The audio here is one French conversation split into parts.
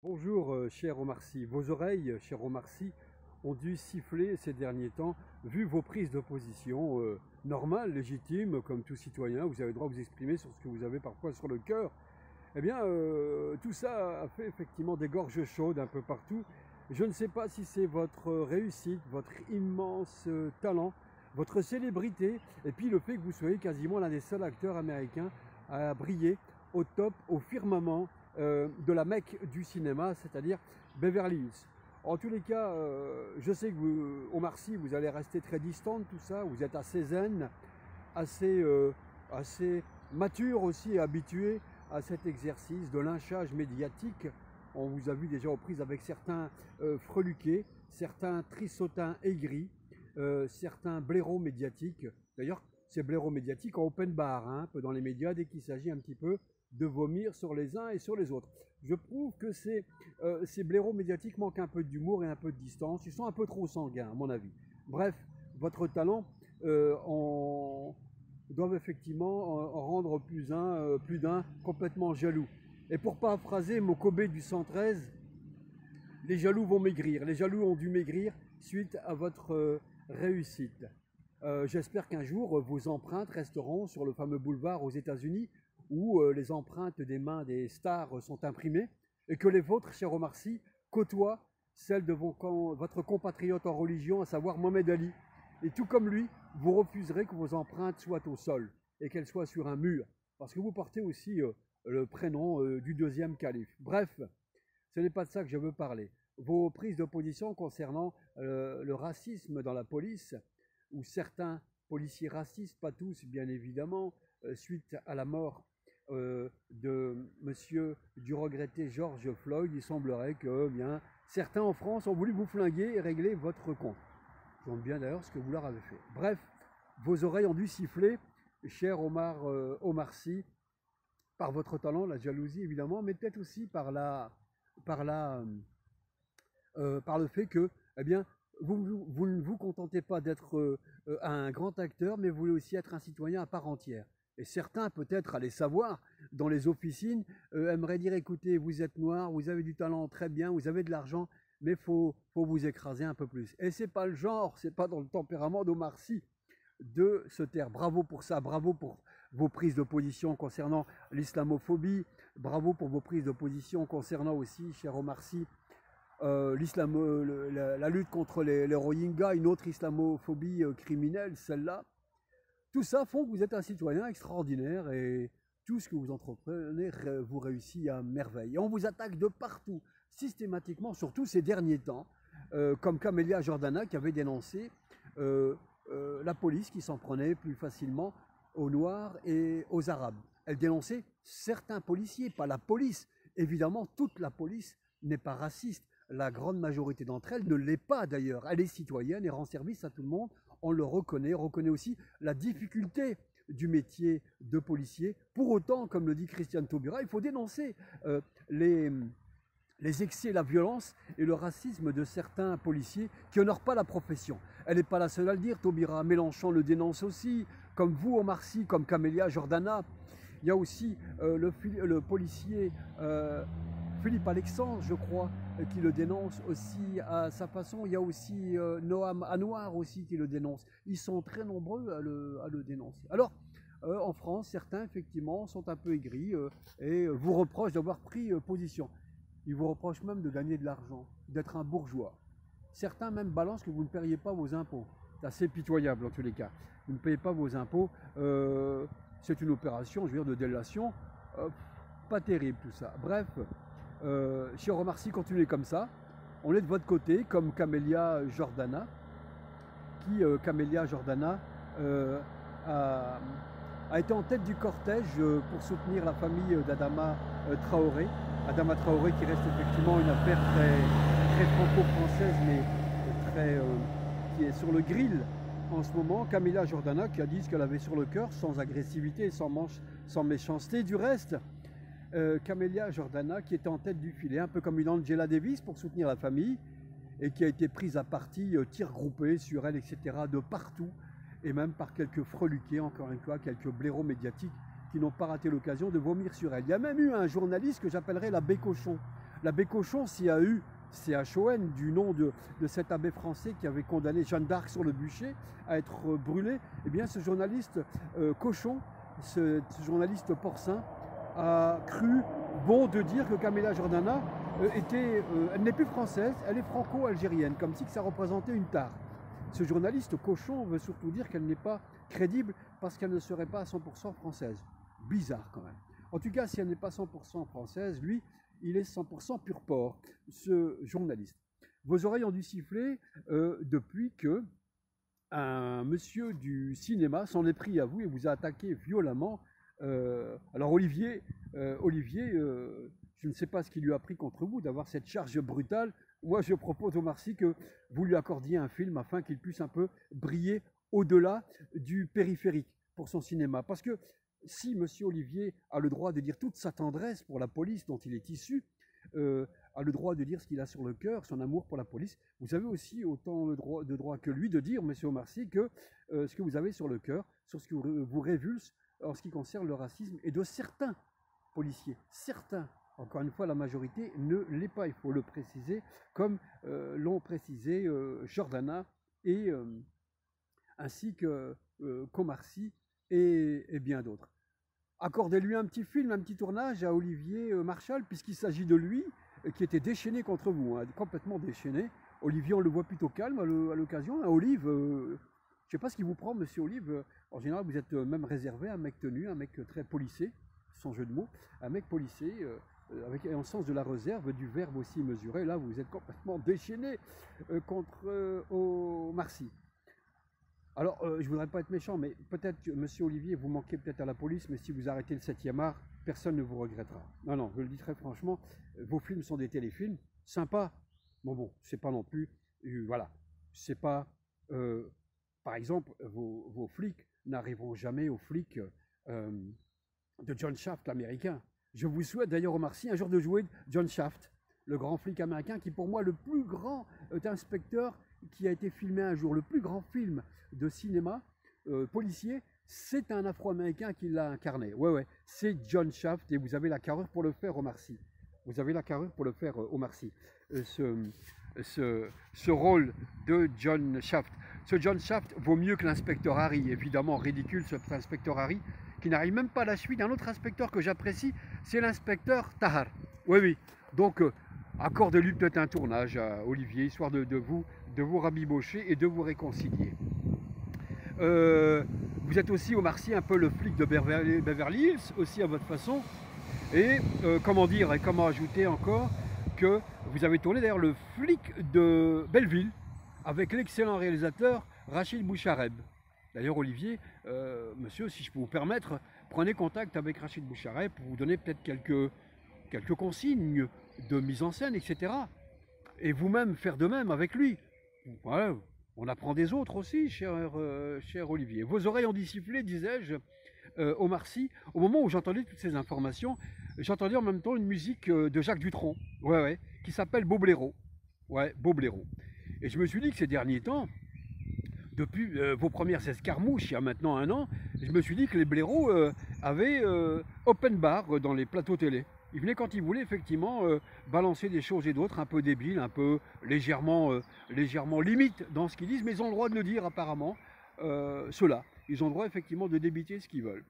Bonjour, cher Omar Sy. Vos oreilles, cher Omar Sy, ont dû siffler ces derniers temps, vu vos prises de position normales, légitimes, comme tout citoyen. Vous avez le droit de vous exprimer sur ce que vous avez parfois sur le cœur. Eh bien, tout ça a fait effectivement des gorges chaudes un peu partout. Je ne sais pas si c'est votre réussite, votre immense talent, votre célébrité, et puis le fait que vous soyez quasiment l'un des seuls acteurs américains à briller au top, au firmament de la Mecque du cinéma, c'est-à-dire Beverly Hills. En tous les cas, je sais que vous, Omar Sy, vous allez rester très distant de tout ça, vous êtes assez zen, assez mature aussi et habitué à cet exercice de lynchage médiatique. On vous a vu déjà aux prises avec certains freluquets, certains trissotins aigris, certains blaireaux médiatiques. D'ailleurs, ces blaireaux médiatiques en open bar, hein, un peu dans les médias, dès qu'il s'agit un petit peu de vomir sur les uns et sur les autres. Je trouve que ces blaireaux médiatiques manquent un peu d'humour et un peu de distance. Ils sont un peu trop sanguins, à mon avis. Bref, votre talent doivent effectivement en rendre plus d'un complètement jaloux. Et pour paraphraser Mokobé du 113, les jaloux vont maigrir. Les jaloux ont dû maigrir suite à votre réussite. J'espère qu'un jour, vos empreintes resteront sur le fameux boulevard aux États-Unis où les empreintes des mains des stars sont imprimées et que les vôtres, cher Omar Sy, côtoient celles de votre compatriote en religion, à savoir Mohamed Ali. Et tout comme lui, vous refuserez que vos empreintes soient au sol et qu'elles soient sur un mur, parce que vous portez aussi le prénom du deuxième calife. Bref, ce n'est pas de ça que je veux parler. Vos prises de position concernant le racisme dans la police, où certains policiers racistes, pas tous bien évidemment, suite à la mort de monsieur du regretté George Floyd, il semblerait que bien certains en France ont voulu vous flinguer et régler votre compte. Je me demande bien d'ailleurs ce que vous leur avez fait. Bref, vos oreilles ont dû siffler, cher Omar Sy, par votre talent, la jalousie évidemment, mais peut-être aussi par le fait que, eh bien, vous ne vous contentez pas d'être un grand acteur, mais vous voulez aussi être un citoyen à part entière. Et certains, peut-être, allez savoir, dans les officines, aimeraient dire, écoutez, vous êtes noir, vous avez du talent, très bien, vous avez de l'argent, mais faut vous écraser un peu plus. Et c'est pas le genre, c'est pas dans le tempérament d'Omar Sy de se taire. Bravo pour ça, bravo pour vos prises de position concernant l'islamophobie, bravo pour vos prises de position concernant aussi, cher Omar Sy, la lutte contre les Rohingyas, une autre islamophobie criminelle, celle-là. Tout ça font que vous êtes un citoyen extraordinaire et tout ce que vous entreprenez vous réussit à merveille. Et on vous attaque de partout, systématiquement, surtout ces derniers temps, comme Camélia Jordana qui avait dénoncé la police qui s'en prenait plus facilement aux Noirs et aux Arabes. Elle dénonçait certains policiers, pas la police. Évidemment, toute la police n'est pas raciste. La grande majorité d'entre elles ne l'est pas d'ailleurs. Elle est citoyenne et rend service à tout le monde. On le reconnaît, aussi la difficulté du métier de policier. Pour autant, comme le dit Christiane Taubira, il faut dénoncer les excès, la violence et le racisme de certains policiers qui n'honorent pas la profession. Elle n'est pas la seule à le dire, Taubira. Mélenchon le dénonce aussi, comme vous, Omar Sy, comme Camélia Jordana. Il y a aussi le policier Philippe Alexandre, je crois, qui le dénonce aussi à sa façon. Il y a aussi Noam Anwar aussi qui le dénonce. Ils sont très nombreux à le dénoncer. Alors, en France, certains, effectivement, sont un peu aigris et vous reprochent d'avoir pris position. Ils vous reprochent même de gagner de l'argent, d'être un bourgeois. Certains même balancent que vous ne paieriez pas vos impôts. C'est assez pitoyable en tous les cas. Vous ne payez pas vos impôts. C'est une opération, je veux dire, de délation. Pas terrible tout ça. Bref, cher Omar Sy, continuez comme ça. On est de votre côté, comme Camélia Jordana, a été en tête du cortège pour soutenir la famille d'Adama Traoré. Adama Traoré qui reste effectivement une affaire très franco-française, mais qui est sur le grill en ce moment. Camélia Jordana qui a dit ce qu'elle avait sur le cœur, sans agressivité, sans méchanceté. Du reste, Camélia Jordana qui était en tête du filet, un peu comme une Angela Davis pour soutenir la famille, et qui a été prise à partie, tir groupé sur elle, etc., de partout, et même par quelques freluquets, encore une fois, quelques blaireaux médiatiques qui n'ont pas raté l'occasion de vomir sur elle. Il y a même eu un journaliste que j'appellerais la Bécochon, L'abbé Cochon, CAU, CHON, du nom de cet abbé français qui avait condamné Jeanne d'Arc sur le bûcher à être brûlée, eh bien ce journaliste Cochon, ce journaliste porcin, a cru bon de dire que Camilla Jordana elle n'est plus française, elle est franco-algérienne, comme si ça représentait une tare. Ce journaliste Cochon veut surtout dire qu'elle n'est pas crédible parce qu'elle ne serait pas à 100% française. Bizarre quand même. En tout cas, si elle n'est pas 100% française, lui, il est 100% pur porc, ce journaliste. Vos oreilles ont dû siffler depuis que un monsieur du cinéma s'en est pris à vous et vous a attaqué violemment. Alors Olivier, je ne sais pas ce qui lui a pris contre vous d'avoir cette charge brutale. Moi, je propose Omar Sy que vous lui accordiez un film afin qu'il puisse un peu briller au-delà du périphérique pour son cinéma. Parce que si M. Olivier a le droit de dire toute sa tendresse pour la police dont il est issu, a le droit de dire ce qu'il a sur le cœur, son amour pour la police, vous avez aussi autant le droit que lui de dire, M. Omar Sy, que ce que vous avez sur le cœur, sur ce qui vous révulse en ce qui concerne le racisme et de certains policiers, certains. Encore une fois, la majorité ne l'est pas, il faut le préciser, comme l'ont précisé Jordana et ainsi que qu'Omar Sy et bien d'autres. Accordez-lui un petit film, un petit tournage à Olivier Marchal, puisqu'il s'agit de lui qui était déchaîné contre vous, hein, complètement déchaîné. Olivier, on le voit plutôt calme à l'occasion. Olive, je ne sais pas ce qui vous prend, monsieur Olive. En général, vous êtes même réservé, un mec tenu, un mec très policé, sans jeu de mots, un mec policé. Avec un sens de la réserve, du verbe aussi mesuré. Là, vous êtes complètement déchaîné contre Omar Sy. Alors, je ne voudrais pas être méchant, mais peut-être que monsieur Olivier, vous manquez peut-être à la police, mais si vous arrêtez le 7e art, personne ne vous regrettera. Non, non, je le dis très franchement, vos films sont des téléfilms, sympas. Bon, c'est pas non plus, voilà, c'est pas, par exemple, vos flics n'arriveront jamais aux flics de John Shaft, l'américain. Je vous souhaite d'ailleurs, Omar Sy, un jour de jouer John Shaft, le grand flic américain, qui pour moi le plus grand inspecteur qui a été filmé un jour, le plus grand film de cinéma policier, c'est un Afro-Américain qui l'a incarné. Ouais, c'est John Shaft et vous avez la carrure pour le faire, Omar Sy. Vous avez la carrure pour le faire, Omar Sy. Ce rôle de John Shaft. Ce John Shaft vaut mieux que l'inspecteur Harry, évidemment ridicule cet inspecteur Harry, qui n'arrive même pas à la suite d'un autre inspecteur que j'apprécie, c'est l'inspecteur Tahar. Oui. Donc, accordez-lui peut-être un tournage à Olivier, histoire de vous rabibocher et de vous réconcilier. Vous êtes aussi, Omar Sy, un peu le flic de Beverly Hills, aussi à votre façon. Et comment dire, et comment ajouter encore que vous avez tourné d'ailleurs le flic de Belleville avec l'excellent réalisateur Rachid Bouchareb. D'ailleurs, Olivier, monsieur, si je peux vous permettre, prenez contact avec Rachid Bouchareb pour vous donner peut-être quelques consignes de mise en scène, etc. Et vous-même faire de même avec lui. Voilà, on apprend des autres aussi, cher Olivier. Vos oreilles ont dit siffler, disais-je, Omar Sy. Au moment où j'entendais toutes ces informations, j'entendais en même temps une musique de Jacques Dutronc, qui s'appelle Beau Blaireau. Ouais, Beau Blaireau. Et je me suis dit que ces derniers temps, depuis vos premières escarmouches, il y a maintenant 1 an, je me suis dit que les blaireaux avaient open bar dans les plateaux télé. Ils venaient quand ils voulaient effectivement balancer des choses et d'autres, un peu débiles, un peu légèrement limite dans ce qu'ils disent, mais ils ont le droit de le dire apparemment, ceux-là. Ils ont le droit effectivement de débiter ce qu'ils veulent.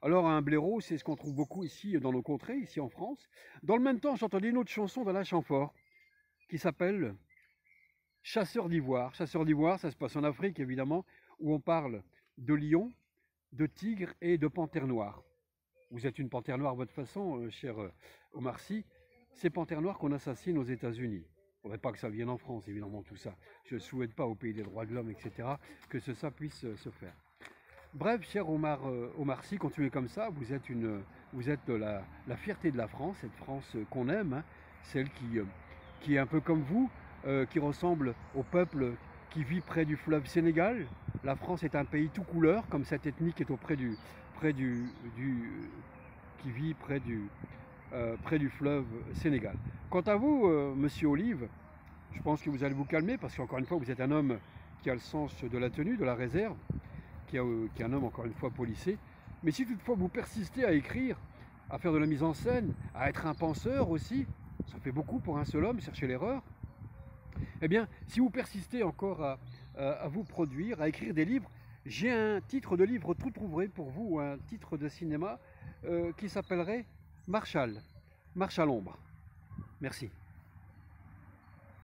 Alors un blaireau, c'est ce qu'on trouve beaucoup ici dans nos contrées, ici en France. Dans le même temps, j'entendais une autre chanson d'Alain Chamfort qui s'appelle Chasseur d'ivoire. Chasseur d'ivoire, ça se passe en Afrique évidemment, où on parle de lions, de tigres et de panthères noires. Vous êtes une panthère noire à votre façon, cher Omar Sy. Ces panthères noires qu'on assassine aux États-Unis. Il ne faudrait pas que ça vienne en France, évidemment, tout ça. Je ne souhaite pas au pays des droits de l'homme, etc., que ça puisse se faire. Bref, cher Omar Sy, continuez comme ça. Vous êtes la fierté de la France, cette France qu'on aime, hein, celle qui est un peu comme vous, qui ressemble au peuple qui vit près du fleuve Sénégal. La France est un pays tout couleur, comme cette ethnie qui est qui vit près du fleuve Sénégal. Quant à vous, monsieur Olive, je pense que vous allez vous calmer, parce qu'encore une fois, vous êtes un homme qui a le sens de la tenue, de la réserve, qui est un homme, encore une fois, policé. Mais si toutefois vous persistez à écrire, à faire de la mise en scène, à être un penseur aussi, Ça fait beaucoup pour un seul homme, chercher l'erreur. Eh bien, si vous persistez encore à vous produire, à écrire des livres, j'ai un titre de livre tout trouvé pour vous, un titre de cinéma qui s'appellerait Marche à l'ombre. Merci.